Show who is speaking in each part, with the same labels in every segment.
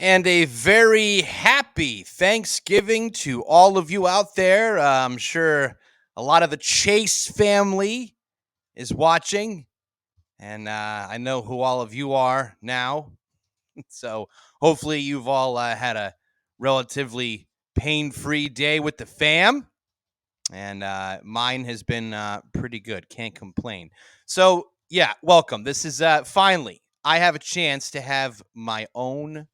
Speaker 1: And a very happy Thanksgiving to all of you out there. I'm sure a lot of the Chase family is watching, and I know who all of you are now. So hopefully you've all had a relatively pain-free day with the fam, and mine has been pretty good. Can't complain. So yeah, welcome. This is finally I have a chance to have my own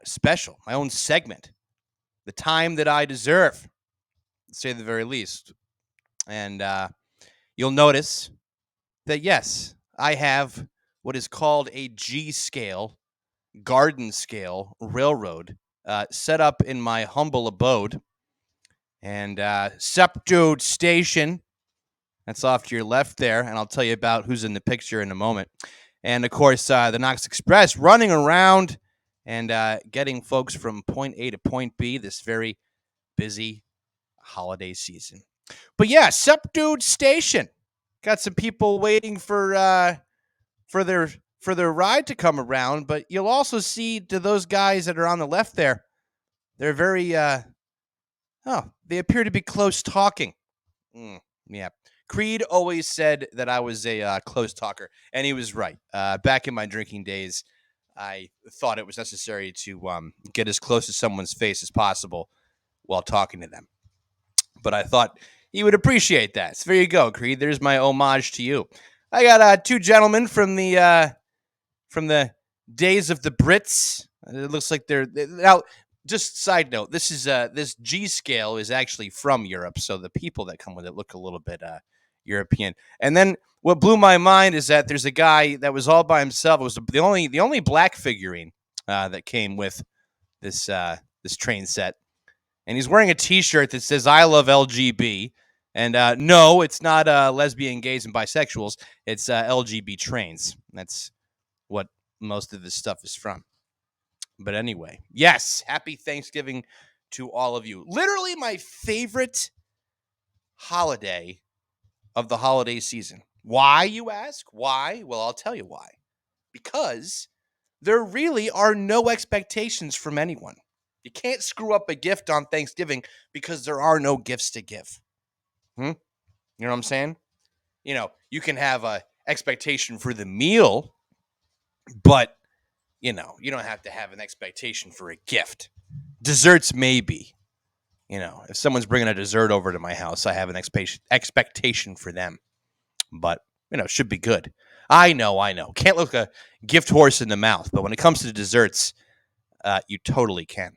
Speaker 1: special, my own segment, the time that I deserve, to say the very least. And you'll notice that, yes, I have what is called a G scale, garden scale railroad set up in my humble abode. And Subdued Station, that's off to your left there. And I'll tell you about who's in the picture in a moment. And of course, the Knox Express running around and getting folks from point A to point B this very busy holiday season. But yeah, Subdued Station got some people waiting for their ride to come around. But you'll also see to those guys that are on the left there, they're very they appear to be close talking. Yeah. Creed always said that I was a close talker, and he was right. Back in my drinking days, I thought it was necessary to get as close to someone's face as possible while talking to them. But I thought he would appreciate that. So there you go, Creed. There's my homage to you. I got two gentlemen from the days of the Brits. It looks like they're now. Just side note: this G scale is actually from Europe, so the people that come with it look a little bit European. And then what blew my mind is that there's a guy that was all by himself. It was the only black figurine that came with this train set, and he's wearing a T-shirt that says "I love LGB." And no, it's not lesbian, gays, and bisexuals. It's LGB trains. That's what most of this stuff is from. But anyway, yes, happy Thanksgiving to all of you. Literally my favorite holiday of the holiday season. Why, you ask? Why? Well, I'll tell you why. Because there really are no expectations from anyone. You can't screw up a gift on Thanksgiving because there are no gifts to give. You know what I'm saying? You know, you can have a expectation for the meal, but you know, you don't have to have an expectation for a gift. Desserts, maybe. You know, if someone's bringing a dessert over to my house, I have an expectation for them. But, you know, should be good. I know. Can't look a gift horse in the mouth, but when it comes to desserts, you totally can.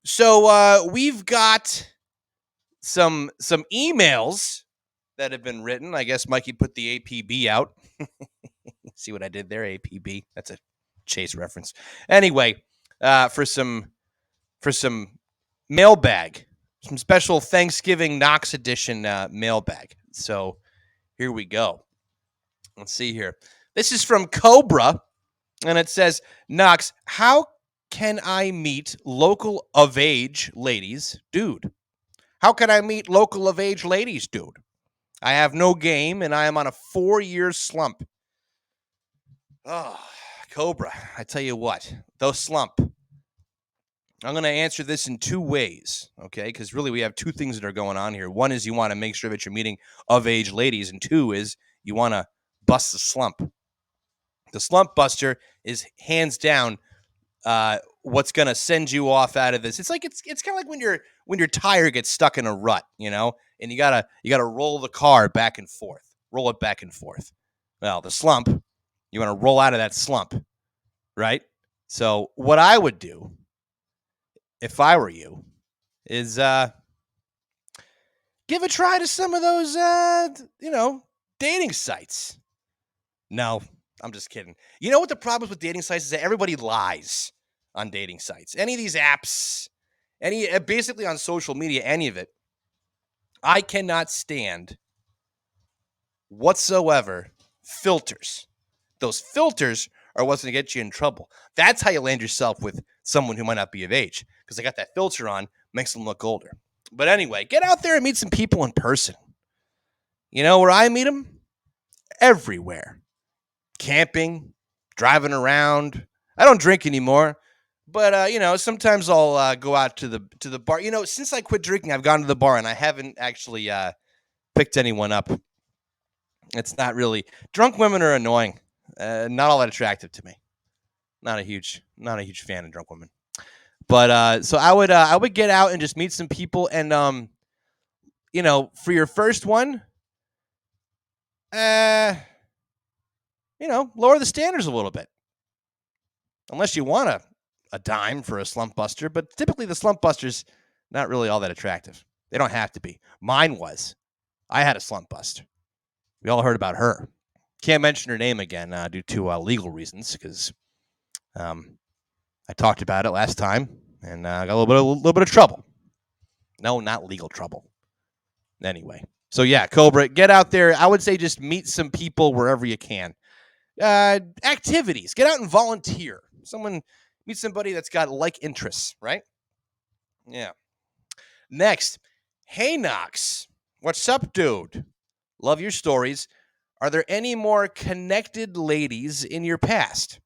Speaker 1: So we've got some emails that have been written. I guess Mikey put the APB out. See what I did there, APB? That's a Chase reference. Anyway, for some mailbag, some special Thanksgiving Knox edition mailbag. So here we go. Let's see here. This is from Cobra, and it says, Knox, how can I meet local of age ladies, dude? How can I meet local of age ladies, dude? I have no game, and I am on a 4-year slump. Oh, Cobra, I tell you what, those slump. I'm going to answer this in two ways, okay? Because really we have two things that are going on here. One is you want to make sure that you're meeting of-age ladies, and two is you want to bust the slump. The slump buster is hands down what's going to send you off out of this. It's like it's kind of like when your tire gets stuck in a rut, you know, and you gotta roll the car back and forth, roll it back and forth. Well, the slump, you want to roll out of that slump, right? So what I would do if I were you is give a try to some of those dating sites. No, I'm just kidding. You know what the problem with dating sites is? That everybody lies on dating sites. Any of these apps, basically on social media, any of it. I cannot stand whatsoever filters. Those filters are what's going to get you in trouble. That's how you land yourself with someone who might not be of age, because they got that filter on, makes them look older. But anyway, get out there and meet some people in person. You know where I meet them? Everywhere. Camping, driving around. I don't drink anymore, But sometimes I'll go out to the bar. Since I quit drinking, I've gone to the bar and I haven't actually picked anyone up. It's not really drunk women are annoying. Not all that attractive to me. Not a huge fan of drunk women. But so I would get out and just meet some people and for your first one, lower the standards a little bit. Unless you want a dime for a slump buster, but typically the slump buster's not really all that attractive. They don't have to be. Mine was. I had a slump buster. We all heard about her. Can't mention her name again due to legal reasons, because I talked about it last time and got a little bit of trouble. No, not legal trouble. Anyway, so yeah, Cobra, get out there. I would say just meet some people wherever you can. Activities. Get out and volunteer. Meet somebody that's got like interests, right? Yeah. Next, hey Knox, what's up, dude? Love your stories. Are there any more connected ladies in your past,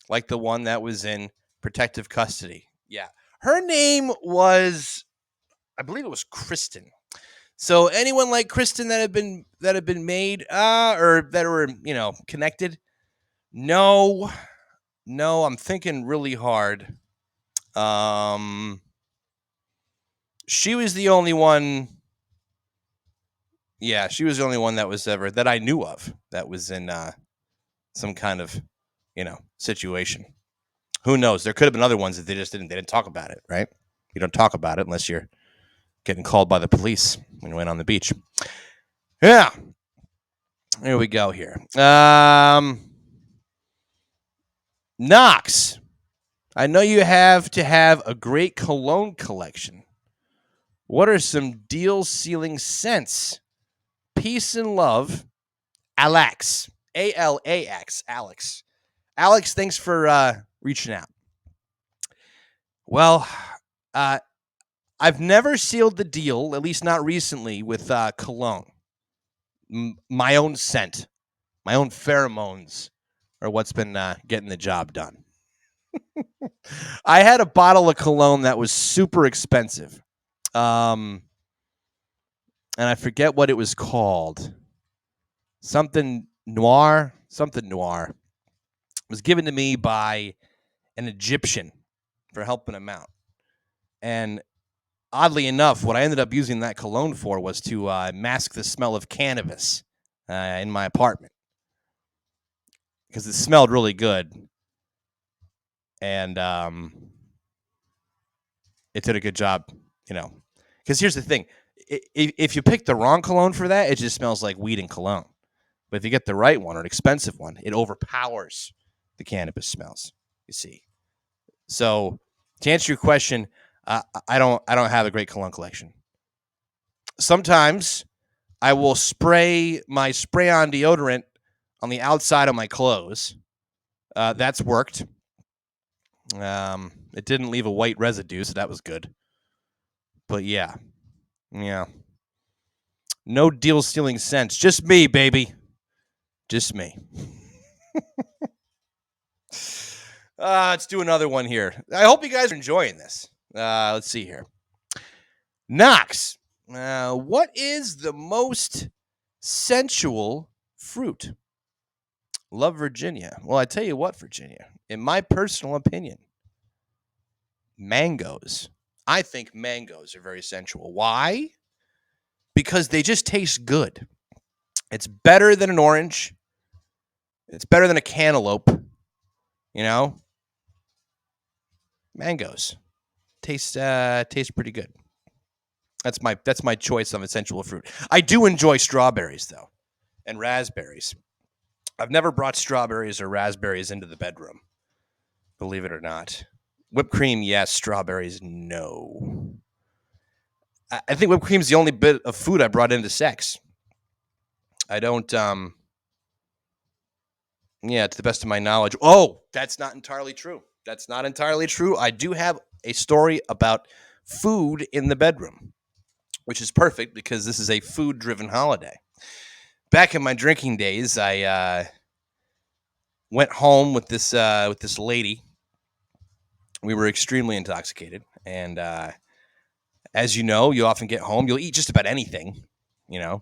Speaker 1: like the one that was in protective custody? Yeah, her name was, I believe it was Kristen. So anyone like Kristen that have been made or that were connected? No, I'm thinking really hard. She was the only one. Yeah, she was the only one that was ever that I knew of that was in some kind of situation. Who knows? There could have been other ones that they didn't talk about it, right? You don't talk about it unless you're getting called by the police when you went on the beach. Yeah. Here we go here. Knox, I know you have to have a great cologne collection. What are some deal-sealing scents? Peace and love, Alex. Alax. Alex. Alex, thanks for reaching out. Well, I've never sealed the deal, at least not recently, with cologne. My own scent, my own pheromones are what's been getting the job done. I had a bottle of cologne that was super expensive. And I forget what it was called. Something noir. It was given to me by an Egyptian for helping him out. And oddly enough, what I ended up using that cologne for was to mask the smell of cannabis in my apartment, because it smelled really good. And it did a good job, because here's the thing. If you pick the wrong cologne for that, it just smells like weed and cologne. But if you get the right one or an expensive one, it overpowers the cannabis smells, you see. So to answer your question, I don't have a great cologne collection. Sometimes I will spray my spray-on deodorant on the outside of my clothes. That's worked. It didn't leave a white residue, so that was good. But yeah. No deal-stealing scents. Just me, baby. Just me. Let's do another one here. I hope you guys are enjoying this. Let's see here. Knox, what is the most sensual fruit? Love Virginia. Well, I tell you what, Virginia, in my personal opinion, mangoes. I think mangoes are very sensual. Why? Because they just taste good. It's better than an orange. It's better than a cantaloupe. Mangoes taste pretty good. That's my choice of a sensual fruit. I do enjoy strawberries though, and raspberries. I've never brought strawberries or raspberries into the bedroom, believe it or not. Whipped cream, yes. Strawberries, no. I think whipped cream is the only bit of food I brought into sex. I don't, to the best of my knowledge. Oh, that's not entirely true. I do have a story about food in the bedroom, which is perfect because this is a food-driven holiday. Back in my drinking days, I went home with this lady. We were extremely intoxicated. And as you know, you often get home, you'll eat just about anything, you know.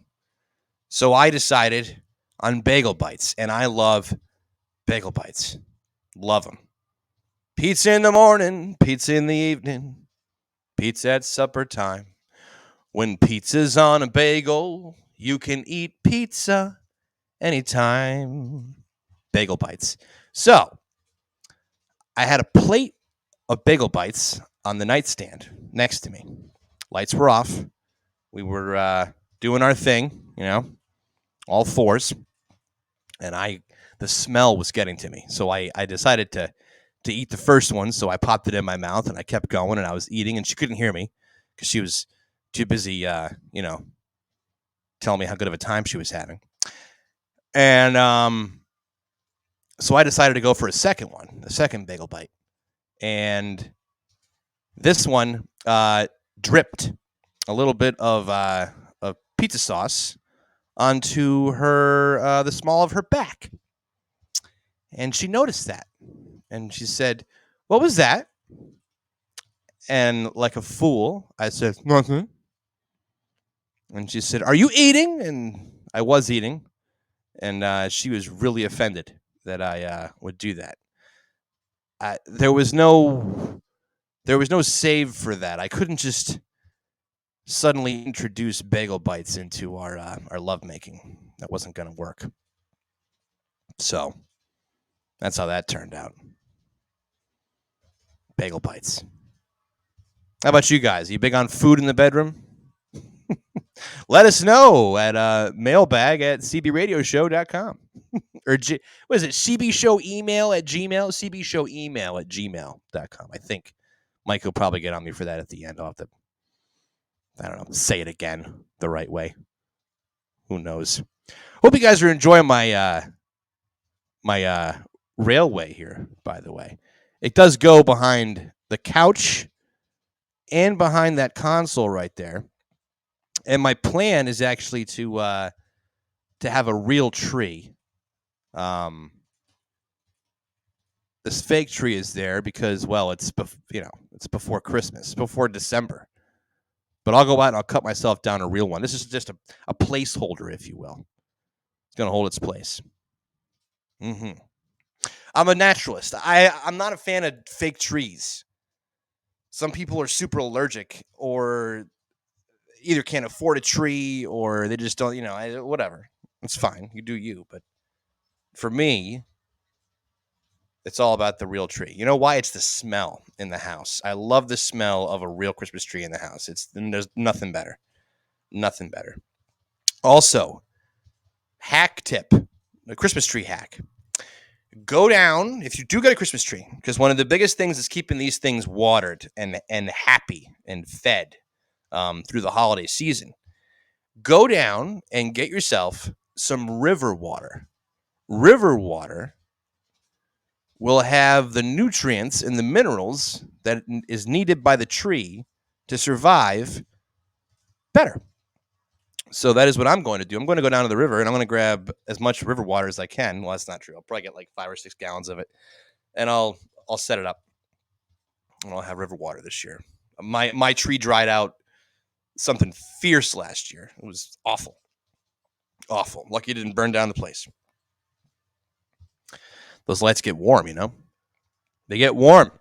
Speaker 1: So I decided on bagel bites, and I love bagel bites. Love them. Pizza in the morning, pizza in the evening, pizza at supper time. When pizza's on a bagel, you can eat pizza anytime. Bagel bites. So I had a plate of bagel bites on the nightstand next to me. Lights were off. We were doing our thing, you know, all fours. And the smell was getting to me. So I decided to eat the first one. So I popped it in my mouth and I kept going and I was eating and she couldn't hear me because she was too busy, telling me how good of a time she was having. And so I decided to go for a second bagel bite. And this one dripped a little bit of pizza sauce onto the small of her back. And she noticed that. And she said, "What was that?" And like a fool, I said, "Nothing." And she said, "Are you eating?" And I was eating. And she was really offended that I would do that. There was no save for that. I couldn't just suddenly introduce bagel bites into our lovemaking. That wasn't going to work. So that's how that turned out. Bagel bites. How about you guys? Are you big on food in the bedroom? Let us know at mailbag at cbradioshow.com. Or what is it? CBShow email at Gmail? CBShow email at gmail.com. I think Mike will probably get on me for that at the end. I'll have to, I don't know, say it again the right way. Who knows? Hope you guys are enjoying my railway here, by the way. It does go behind the couch and behind that console right there. And my plan is actually to have a real tree. This fake tree is there because, well, it's before Christmas, before December. But I'll go out and I'll cut myself down a real one. This is just a placeholder, if you will. It's going to hold its place. Mm-hmm. I'm a naturalist. I'm not a fan of fake trees. Some people are super allergic or either can't afford a tree or they just don't, whatever. It's fine. You do you. But for me, it's all about the real tree. You know why? It's the smell in the house. I love the smell of a real Christmas tree in the house. There's nothing better. Nothing better. Also, hack tip, a Christmas tree hack. Go down, if you do get a Christmas tree, because one of the biggest things is keeping these things watered and happy and fed through the holiday season. Go down and get yourself some river water. River water will have the nutrients and the minerals that is needed by the tree to survive better. So that is what I'm going to do. I'm going to go down to the river and I'm going to grab as much river water as I can. Well, that's not true. I'll probably get like 5 or 6 gallons of it, and I'll set it up, and I'll have river water this year. My tree dried out something fierce last year. It was awful. Awful. Lucky it didn't burn down the place. Those lights get warm, They get warm.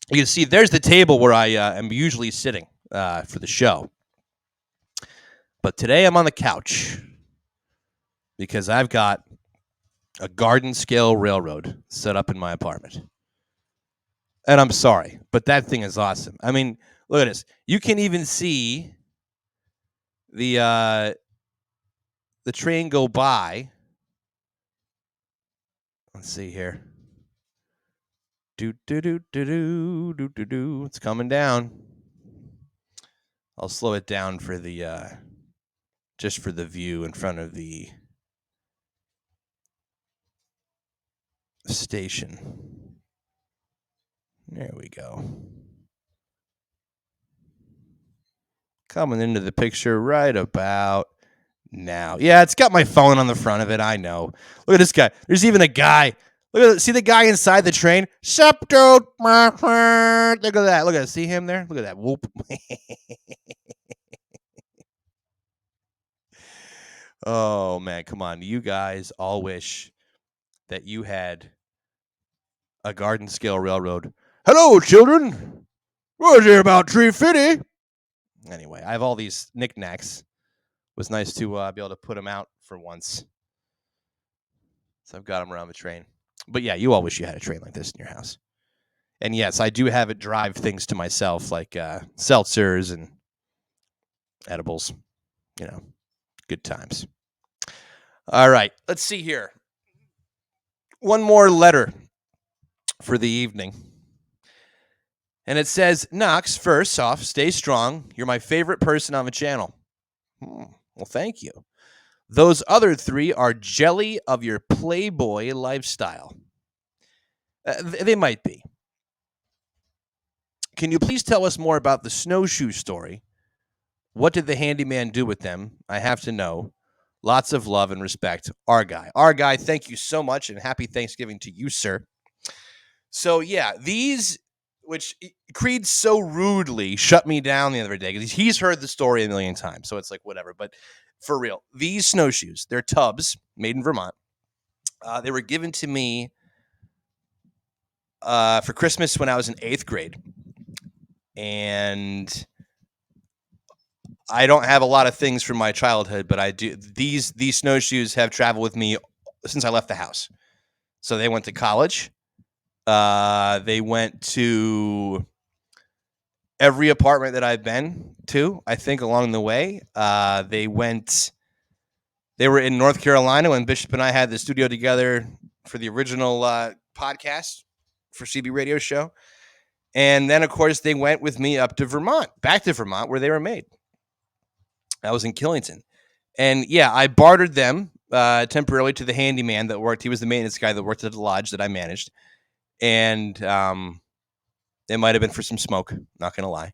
Speaker 1: You can see there's the table where I am usually sitting for the show. But today I'm on the couch because I've got a garden scale railroad set up in my apartment. And I'm sorry, but that thing is awesome. I mean, look at this. You can even see the train go by. Let's see here. It's coming down. I'll slow it down for the just for the view in front of the station. There we go. Coming into the picture right about now. Yeah, it's got my phone on the front of it. I know. Look at this guy. There's even a guy. See the guy inside the train? Sup, dude? Look at that. Look at that. See him there? Look at that. Whoop. Oh, man. Come on. You guys all wish that you had a garden scale railroad. Hello, children. What was here about Tree Fitty? Anyway, I have all these knickknacks. It was nice to be able to put them out for once. So I've got them around the train. But yeah, you all wish you had a train like this in your house. And yes, I do have it drive things to myself, like seltzers and edibles. You know, good times. All right, let's see here. One more letter for the evening. And it says, Knox, first off, stay strong. You're my favorite person on the channel. Well, thank you. Those other three are jelly of your Playboy lifestyle. They might be. Can you please tell us more about the snowshoe story? What did the handyman do with them? I have to know. Lots of love and respect. Our guy, thank you so much, and happy Thanksgiving to you, sir. So, yeah, these, which Creed so rudely shut me down the other day, because he's heard the story a million times, so it's like, whatever. But for real, these snowshoes, they're tubs made in Vermont. They were given to me for Christmas when I was in 8th grade. And I don't have a lot of things from my childhood, but I do. These snowshoes have traveled with me since I left the house. So they went to college. They went to every apartment that I've been to, I think, along the way. They were in North Carolina when Bishop and I had the studio together for the original podcast for CB Radio Show. And then, of course, they went with me up to Vermont, back to Vermont, where they were made. I was in Killington. And, yeah, I bartered them temporarily to the handyman that worked. He was the maintenance guy that worked at the lodge that I managed. And it might have been for some smoke, not going to lie.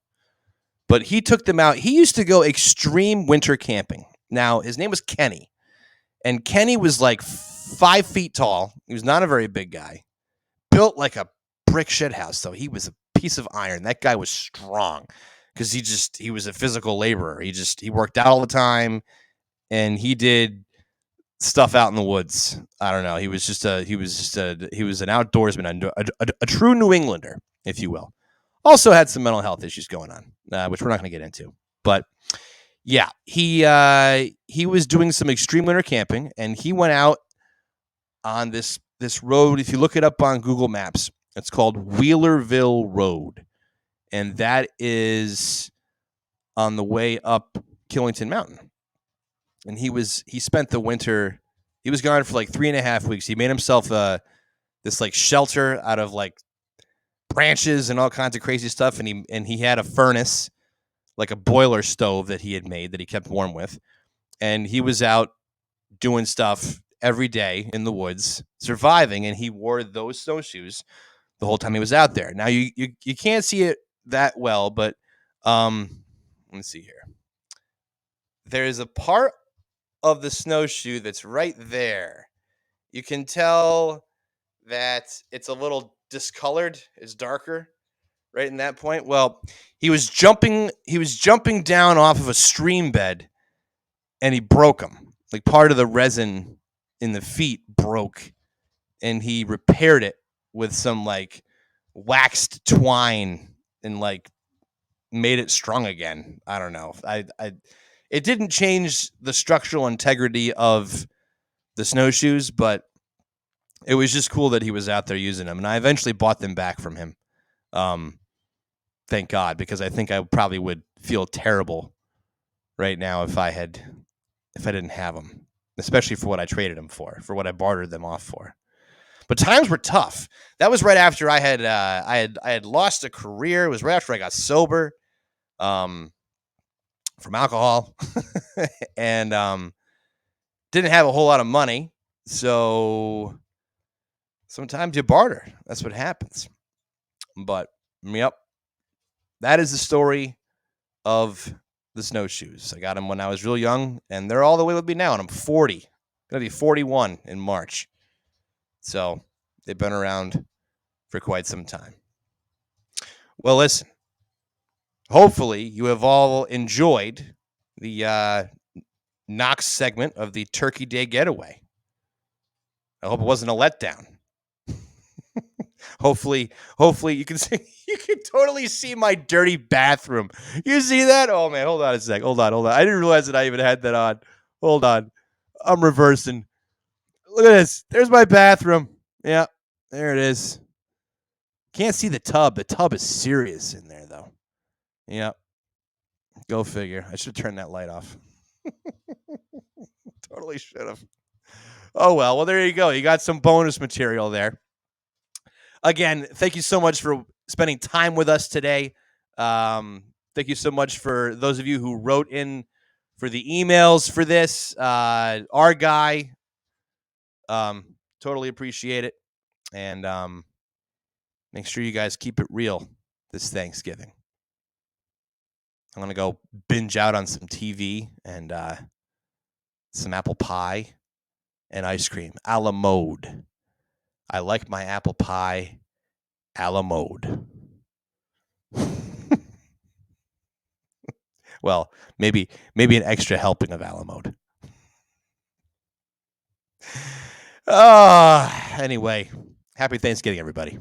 Speaker 1: But he took them out. He used to go extreme winter camping. Now, his name was Kenny. And Kenny was like 5 feet tall. He was not a very big guy. Built like a brick shit house, though. He was a piece of iron. That guy was strong because he was a physical laborer. He worked out all the time, and he did stuff out in the woods. I don't know. He was an outdoorsman, a true New Englander, if you will. Also had some mental health issues going on, which we're not going to get into. But yeah, he was doing some extreme winter camping, and he went out on this road. If you look it up on Google Maps, it's called Wheelerville Road, and that is on the way up Killington Mountain. And he spent the winter. He was gone for like 3.5 weeks. He made himself this like shelter out of like branches and all kinds of crazy stuff, and he had a furnace, like a boiler stove that he had made that he kept warm with, and he was out doing stuff every day in the woods, surviving, and he wore those snowshoes the whole time he was out there. Now you can't see it that well, but let's see here. There is a part of the snowshoe that's right there. You can tell that it's a little discolored. It's darker right in that point. Well, he was jumping down off of a stream bed, and he broke them. Like part of the resin in the feet broke, and he repaired it with some like waxed twine and like made it strong again. I don't know. It didn't change the structural integrity of the snowshoes, but it was just cool that he was out there using them. And I eventually bought them back from him. Thank God, because I think I probably would feel terrible right now if I didn't have them, especially for what I traded them for what I bartered them off for. But times were tough. That was right after I had lost a career. It was right after I got sober from alcohol and didn't have a whole lot of money. So sometimes you barter. That's what happens. But yep, that is the story of the snowshoes. I got them when I was real young, and they're all the way with me now, and I'm 40. Going to be 41 in March. So They've been around for quite some time. Well, listen, hopefully you have all enjoyed the Knox segment of the Turkey Day Getaway. I hope it wasn't a letdown. hopefully you can see, you can totally see my dirty bathroom. You see that? Oh man, hold on a sec. Hold on. I didn't realize that I even had that on. Hold on. I'm reversing. Look at this. There's my bathroom. Yeah, there it is. Can't see the tub. The tub is serious in there though. Yeah. Go figure. I should turn that light off. Totally should have. Oh well, there you go. You got some bonus material there. Again, thank you so much for spending time with us today. Thank you so much for those of you who wrote in for the emails for this. Our guy, totally appreciate it. And make sure you guys keep it real this Thanksgiving. I'm going to go binge out on some TV and some apple pie and ice cream a la mode. I like my apple pie a la mode. Well, maybe an extra helping of a la mode. Anyway, happy Thanksgiving, everybody.